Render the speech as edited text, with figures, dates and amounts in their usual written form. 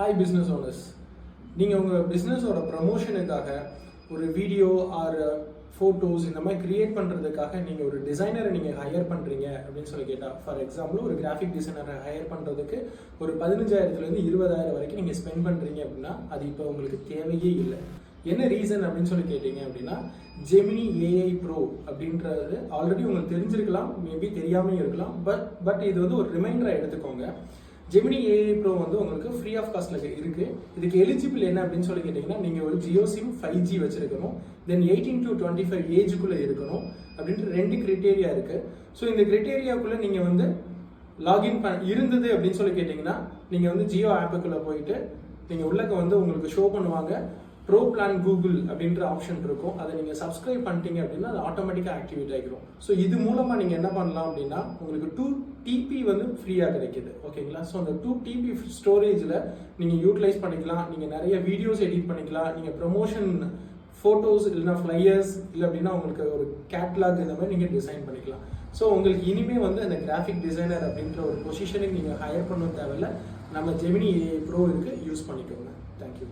Hi business owners, நீங்கள் உங்கள் பிஸ்னஸோட ப்ரமோஷனுக்காக ஒரு வீடியோ ஆர் ஃபோட்டோஸ் இந்த மாதிரி க்ரியேட் பண்ணுறதுக்காக நீங்கள் ஒரு டிசைனரை நீங்கள் ஹையர் பண்ணுறீங்க அப்படின்னு சொல்லி கேட்டால், ஃபார் எக்ஸாம்பிள் ஒரு கிராஃபிக் டிசைனரை ஹையர் பண்ணுறதுக்கு ஒரு 15,000 20,000 வரைக்கும் நீங்கள் ஸ்பெண்ட் பண்ணுறீங்க அப்படின்னா அது இப்போ உங்களுக்கு தேவையே இல்லை. என்ன ரீசன் அப்படின்னு சொல்லி கேட்டீங்க அப்படின்னா, ஜெமினி ஏஐ ப்ரோ அப்படின்றது ஆல்ரெடி உங்களுக்கு தெரிஞ்சிருக்கலாம், மேபி தெரியாமல் இருக்கலாம். பட் இது வந்து ஒரு ரிமைண்டராக எடுத்துக்கோங்க. ஜெமினி ஏஐ ப்ரோ வந்து உங்களுக்கு ஃப்ரீ ஆஃப் காஸ்ட்ல இருக்கு. இதுக்கு எலிஜிபிள் என்ன அப்படின்னு சொல்லி கேட்டீங்கன்னா, நீங்க ஒரு ஜியோ சிம் 5G வச்சிருக்கணும், தென் 18 to 25 ஏஜுக்குள்ள இருக்கணும் அப்படின்ற 2 கிரைட்டேரியா இருக்கு. ஸோ இந்த கிரைட்டேரியாக்குள்ள நீங்க வந்து லாகின் இருந்தது அப்படின்னு சொல்லி கேட்டீங்கன்னா, நீங்க வந்து ஜியோ ஆப்புக்குள்ள போயிட்டு நீங்க உள்ளக்க வந்து உங்களுக்கு ஷோ பண்ணுவாங்க ப்ரோ பிளான் கூகுள் அப்படின்ற ஆப்ஷன் இருக்கும். அதை நீங்கள் சப்ஸ்கிரைப் பண்ணிட்டீங்க அப்படின்னா அது ஆட்டோமேட்டிக்காக ஆக்டிவேட் ஆகிடும். ஸோ இது மூலமாக நீங்கள் என்ன பண்ணலாம் அப்படின்னா, உங்களுக்கு 2 TB வந்து ஃப்ரீயாக கிடைக்கிது. ஓகேங்களா? ஸோ அந்த 2 TB ஸ்டோரேஜில் நீங்கள் யூட்டிலைஸ் பண்ணிக்கலாம். நீங்கள் நிறைய வீடியோஸ் எடிட் பண்ணிக்கலாம். நீங்கள் ப்ரமோஷன் ஃபோட்டோஸ் இல்லைனா ஃப்ளையர்ஸ் இல்லை அப்படின்னா உங்களுக்கு ஒரு கேட்லாக் இந்த மாதிரி நீங்கள் டிசைன் பண்ணிக்கலாம். ஸோ உங்களுக்கு இனிமேல் வந்து அந்த கிராஃபிக் டிசைனர் அப்படின்ற ஒரு பொசிஷனுக்கு நீங்கள் ஹையர் பண்ண தேவையில்லை. நம்ம ஜெமினி ஏஐ ப்ரோ இருக்கு, யூஸ் பண்ணிக்கோங்க. தேங்க்யூ.